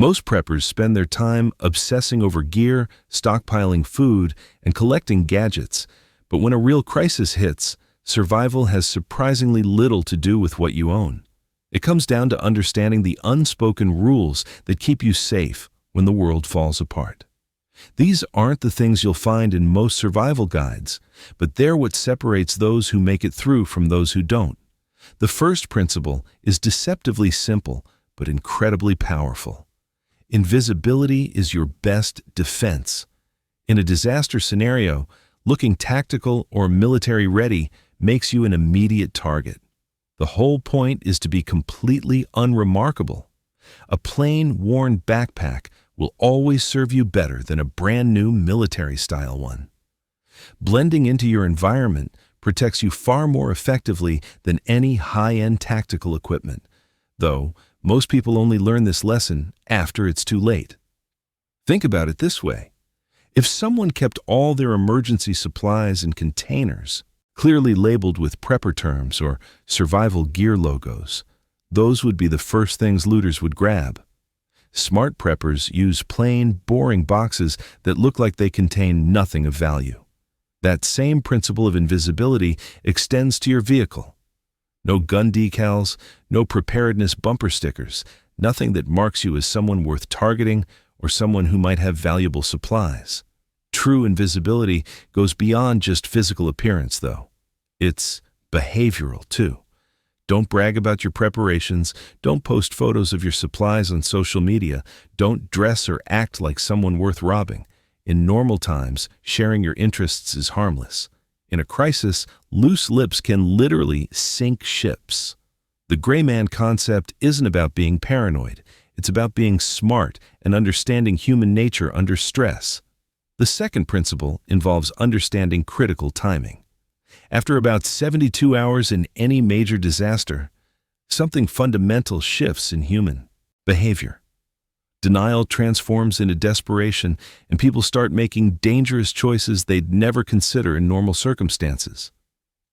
Most preppers spend their time obsessing over gear, stockpiling food, and collecting gadgets. But when a real crisis hits, survival has surprisingly little to do with what you own. It comes down to understanding the unspoken rules that keep you safe when the world falls apart. These aren't the things you'll find in most survival guides, but they're what separates those who make it through from those who don't. The first principle is deceptively simple, but incredibly powerful. Invisibility is your best defense. In a disaster scenario, looking tactical or military ready makes you an immediate target. The whole point is to be completely unremarkable. A plain, worn backpack will always serve you better than a brand new military-style one. Blending into your environment protects you far more effectively than any high-end tactical equipment, though most people only learn this lesson after it's too late. Think about it this way. If someone kept all their emergency supplies in containers, clearly labeled with prepper terms or survival gear logos, those would be the first things looters would grab. Smart preppers use plain, boring boxes that look like they contain nothing of value. That same principle of invisibility extends to your vehicle. No gun decals, no preparedness bumper stickers, nothing that marks you as someone worth targeting or someone who might have valuable supplies. True invisibility goes beyond just physical appearance, though. It's behavioral, too. Don't brag about your preparations, don't post photos of your supplies on social media, don't dress or act like someone worth robbing. In normal times, sharing your interests is harmless. In a crisis, loose lips can literally sink ships. The gray man concept isn't about being paranoid. It's about being smart and understanding human nature under stress. The second principle involves understanding critical timing. After about 72 hours in any major disaster, something fundamental shifts in human behavior. Denial transforms into desperation, and people start making dangerous choices they'd never consider in normal circumstances.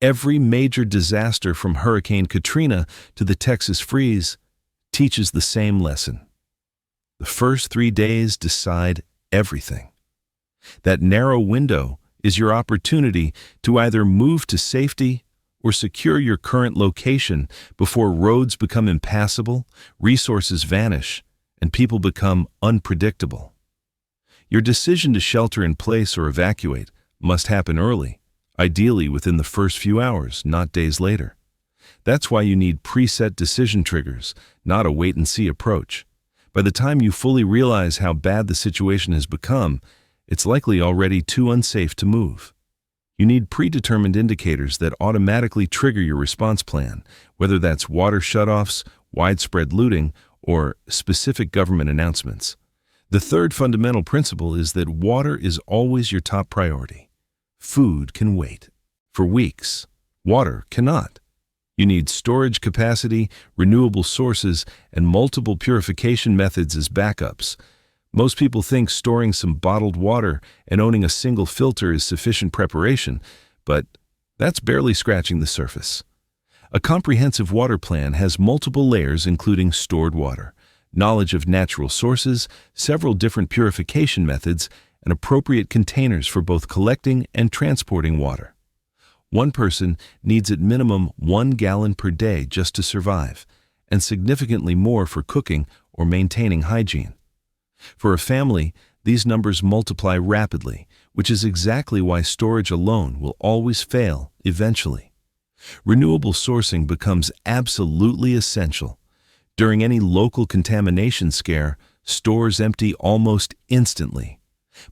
Every major disaster from Hurricane Katrina to the Texas freeze teaches the same lesson. The first 3 days decide everything. That narrow window is your opportunity to either move to safety or secure your current location before roads become impassable, resources vanish, and people become unpredictable. Your decision to shelter in place or evacuate must happen early, ideally within the first few hours, not days later. That's why you need preset decision triggers, not a wait-and-see approach. By the time you fully realize how bad the situation has become, it's likely already too unsafe to move. You need predetermined indicators that automatically trigger your response plan, whether that's water shutoffs, widespread looting, or specific government announcements. The third fundamental principle is that water is always your top priority. Food can wait. For weeks, water cannot. You need storage capacity, renewable sources, and multiple purification methods as backups. Most people think storing some bottled water and owning a single filter is sufficient preparation, but that's barely scratching the surface. A comprehensive water plan has multiple layers including stored water, knowledge of natural sources, several different purification methods, and appropriate containers for both collecting and transporting water. One person needs at minimum 1 gallon per day just to survive, and significantly more for cooking or maintaining hygiene. For a family, these numbers multiply rapidly, which is exactly why storage alone will always fail eventually. Renewable sourcing becomes absolutely essential. During any local contamination scare, stores empty almost instantly.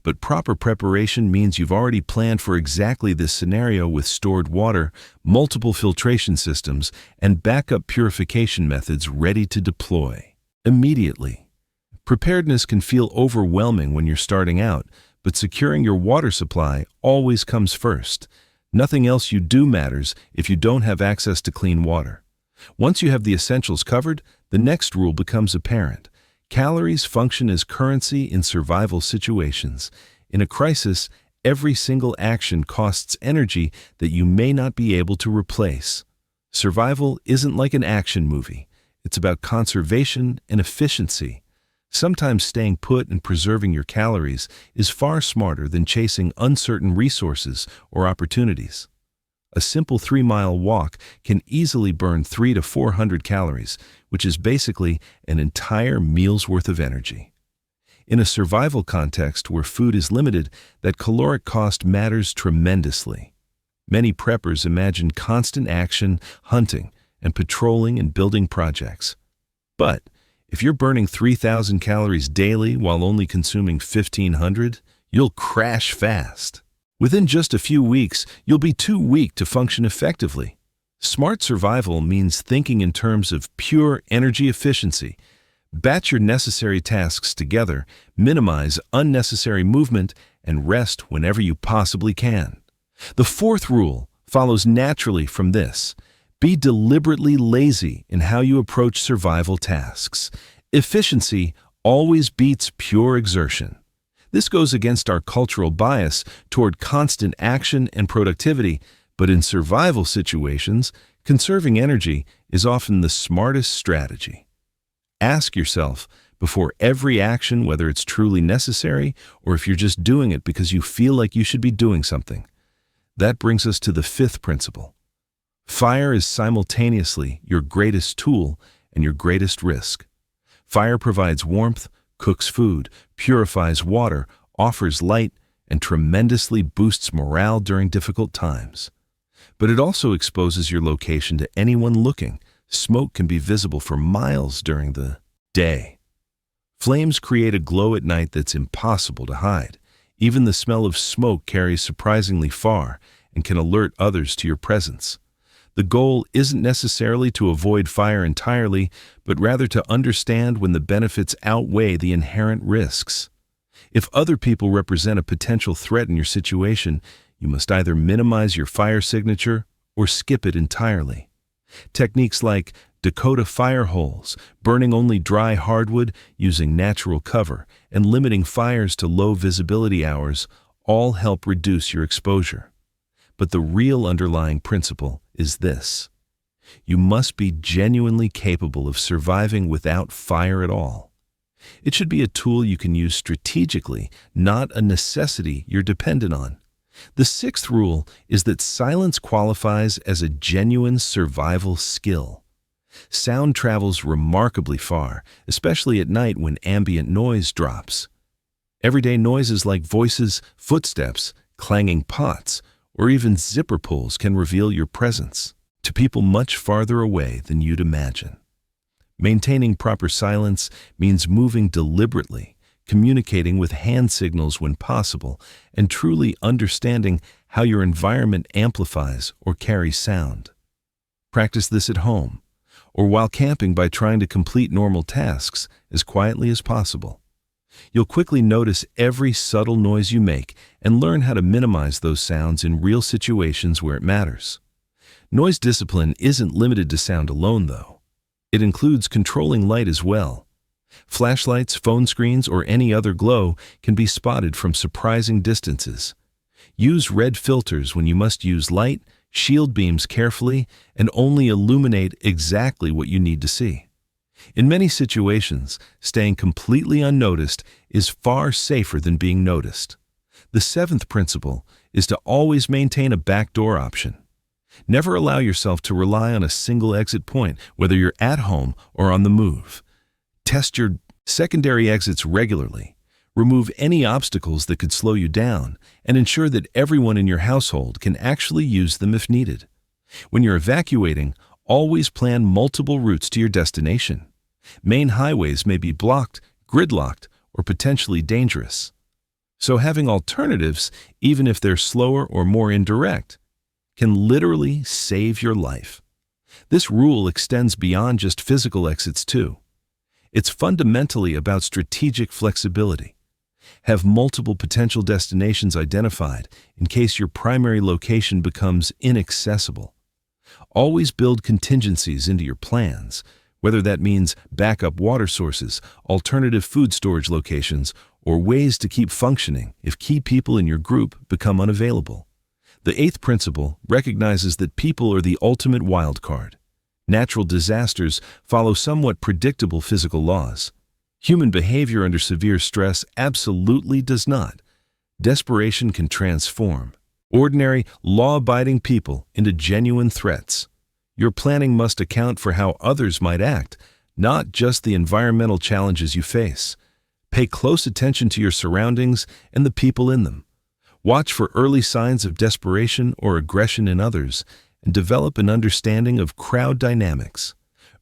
But proper preparation means you've already planned for exactly this scenario with stored water, multiple filtration systems, and backup purification methods ready to deploy immediately. Preparedness can feel overwhelming when you're starting out, but securing your water supply always comes first. Nothing else you do matters if you don't have access to clean water. Once you have the essentials covered, the next rule becomes apparent. Calories function as currency in survival situations. In a crisis, every single action costs energy that you may not be able to replace. Survival isn't like an action movie. It's about conservation and efficiency. Sometimes staying put and preserving your calories is far smarter than chasing uncertain resources or opportunities. A simple 3-mile walk can easily burn 300 to 400 calories, which is basically an entire meal's worth of energy. In a survival context where food is limited, that caloric cost matters tremendously. Many preppers imagine constant action, hunting, and patrolling and building projects. But if you're burning 3,000 calories daily while only consuming 1,500, you'll crash fast. Within just a few weeks, you'll be too weak to function effectively. Smart survival means thinking in terms of pure energy efficiency. Batch your necessary tasks together, minimize unnecessary movement, and rest whenever you possibly can. The fourth rule follows naturally from this. Be deliberately lazy in how you approach survival tasks. Efficiency always beats pure exertion. This goes against our cultural bias toward constant action and productivity, but in survival situations, conserving energy is often the smartest strategy. Ask yourself before every action whether it's truly necessary or if you're just doing it because you feel like you should be doing something. That brings us to the fifth principle. Fire is simultaneously your greatest tool and your greatest risk. Fire provides warmth, cooks food, purifies water, offers light, and tremendously boosts morale during difficult times. But it also exposes your location to anyone looking. Smoke can be visible for miles during the day. Flames create a glow at night that's impossible to hide. Even the smell of smoke carries surprisingly far and can alert others to your presence. The goal isn't necessarily to avoid fire entirely, but rather to understand when the benefits outweigh the inherent risks. If other people represent a potential threat in your situation, you must either minimize your fire signature or skip it entirely. Techniques like Dakota fire holes, burning only dry hardwood, using natural cover, and limiting fires to low visibility hours all help reduce your exposure. But the real underlying principle is this. You must be genuinely capable of surviving without fire at all. It should be a tool you can use strategically, not a necessity you're dependent on. The sixth rule is that silence qualifies as a genuine survival skill. Sound travels remarkably far, especially at night when ambient noise drops. Everyday noises like voices, footsteps, clanging pots, or even zipper pulls can reveal your presence to people much farther away than you'd imagine. Maintaining proper silence means moving deliberately, communicating with hand signals when possible, and truly understanding how your environment amplifies or carries sound. Practice this at home, or while camping by trying to complete normal tasks as quietly as possible. You'll quickly notice every subtle noise you make and learn how to minimize those sounds in real situations where it matters. Noise discipline isn't limited to sound alone, though. It includes controlling light as well. Flashlights, phone screens, or any other glow can be spotted from surprising distances. Use red filters when you must use light, shield beams carefully, and only illuminate exactly what you need to see. In many situations, staying completely unnoticed is far safer than being noticed. The seventh principle is to always maintain a backdoor option. Never allow yourself to rely on a single exit point, whether you're at home or on the move. Test your secondary exits regularly. Remove any obstacles that could slow you down, and ensure that everyone in your household can actually use them if needed. When you're evacuating, always plan multiple routes to your destination. Main highways may be blocked, gridlocked, or potentially dangerous. So having alternatives, even if they're slower or more indirect, can literally save your life. This rule extends beyond just physical exits too. It's fundamentally about strategic flexibility. Have multiple potential destinations identified in case your primary location becomes inaccessible. Always build contingencies into your plans, whether that means backup water sources, alternative food storage locations, or ways to keep functioning if key people in your group become unavailable. The eighth principle recognizes that people are the ultimate wild card. Natural disasters follow somewhat predictable physical laws. Human behavior under severe stress absolutely does not. Desperation can transform ordinary, law-abiding people into genuine threats. Your planning must account for how others might act, not just the environmental challenges you face. Pay close attention to your surroundings and the people in them. Watch for early signs of desperation or aggression in others, and develop an understanding of crowd dynamics.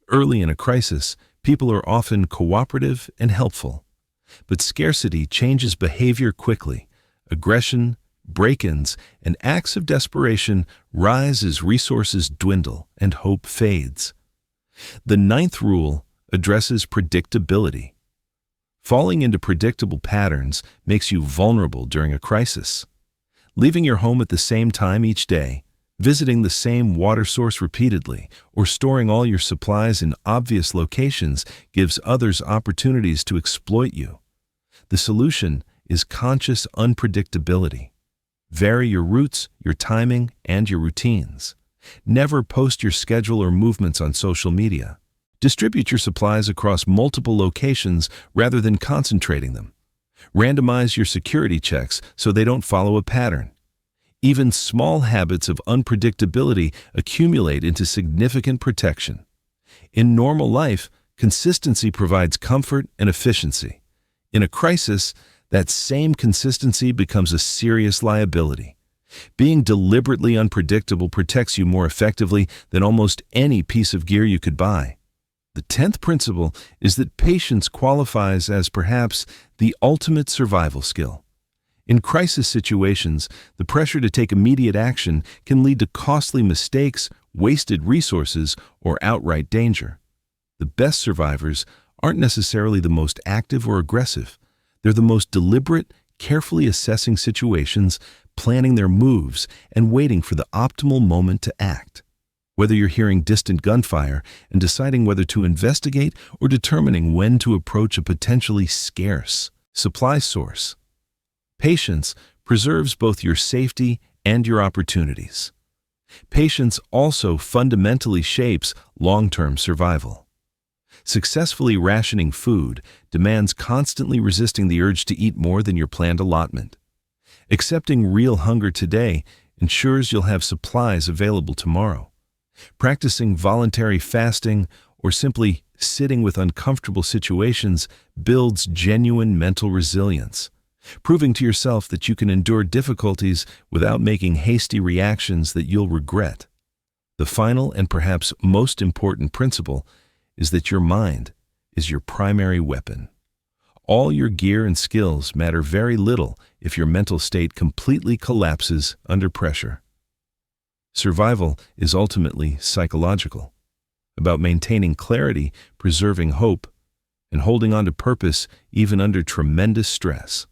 Early in a crisis, people are often cooperative and helpful. But scarcity changes behavior quickly. Aggression, break-ins, and acts of desperation rise as resources dwindle and hope fades. The ninth rule addresses predictability. Falling into predictable patterns makes you vulnerable during a crisis. Leaving your home at the same time each day, visiting the same water source repeatedly, or storing all your supplies in obvious locations gives others opportunities to exploit you. The solution is conscious unpredictability. Vary your routes, your timing, and your routines. Never post your schedule or movements on social media. Distribute your supplies across multiple locations rather than concentrating them. Randomize your security checks so they don't follow a pattern. Even small habits of unpredictability accumulate into significant protection. In normal life, consistency provides comfort and efficiency. In a crisis, that same consistency becomes a serious liability. Being deliberately unpredictable protects you more effectively than almost any piece of gear you could buy. The 10th principle is that patience qualifies as perhaps the ultimate survival skill. In crisis situations, the pressure to take immediate action can lead to costly mistakes, wasted resources, or outright danger. The best survivors aren't necessarily the most active or aggressive. They're the most deliberate, carefully assessing situations, planning their moves, and waiting for the optimal moment to act. Whether you're hearing distant gunfire and deciding whether to investigate or determining when to approach a potentially scarce supply source, patience preserves both your safety and your opportunities. Patience also fundamentally shapes long-term survival. Successfully rationing food demands constantly resisting the urge to eat more than your planned allotment. Accepting real hunger today ensures you'll have supplies available tomorrow. Practicing voluntary fasting or simply sitting with uncomfortable situations builds genuine mental resilience, proving to yourself that you can endure difficulties without making hasty reactions that you'll regret. The final and perhaps most important principle is that your mind is your primary weapon. All your gear and skills matter very little if your mental state completely collapses under pressure. Survival is ultimately psychological, about maintaining clarity, preserving hope, and holding on to purpose even under tremendous stress.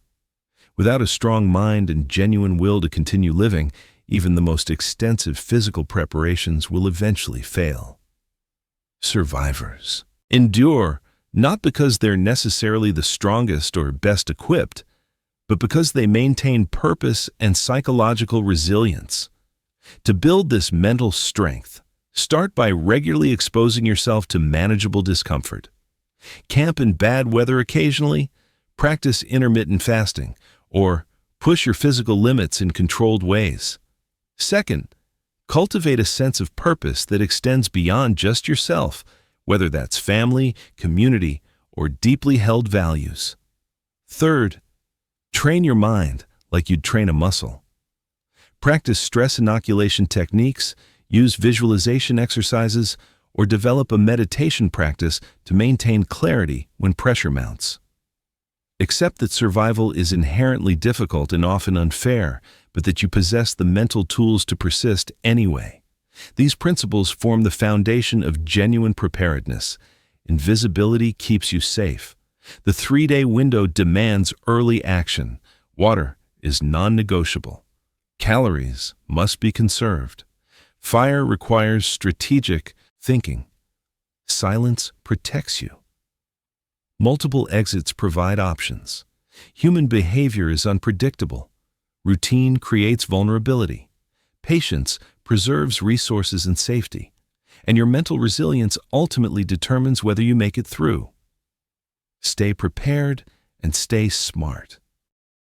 Without a strong mind and genuine will to continue living, even the most extensive physical preparations will eventually fail. Survivors endure not because they're necessarily the strongest or best equipped, but because they maintain purpose and psychological resilience. To build this mental strength, start by regularly exposing yourself to manageable discomfort. Camp in bad weather occasionally, practice intermittent fasting, or push your physical limits in controlled ways. Second, cultivate a sense of purpose that extends beyond just yourself, whether that's family, community, or deeply held values. Third, train your mind like you'd train a muscle. Practice stress inoculation techniques, use visualization exercises, or develop a meditation practice to maintain clarity when pressure mounts. Accept that survival is inherently difficult and often unfair, but that you possess the mental tools to persist anyway. These principles form the foundation of genuine preparedness. Invisibility keeps you safe. The 3-day window demands early action. Water is non-negotiable. Calories must be conserved. Fire requires strategic thinking. Silence protects you. Multiple exits provide options. Human behavior is unpredictable. Routine creates vulnerability. Patience preserves resources and safety. And your mental resilience ultimately determines whether you make it through. Stay prepared and stay smart.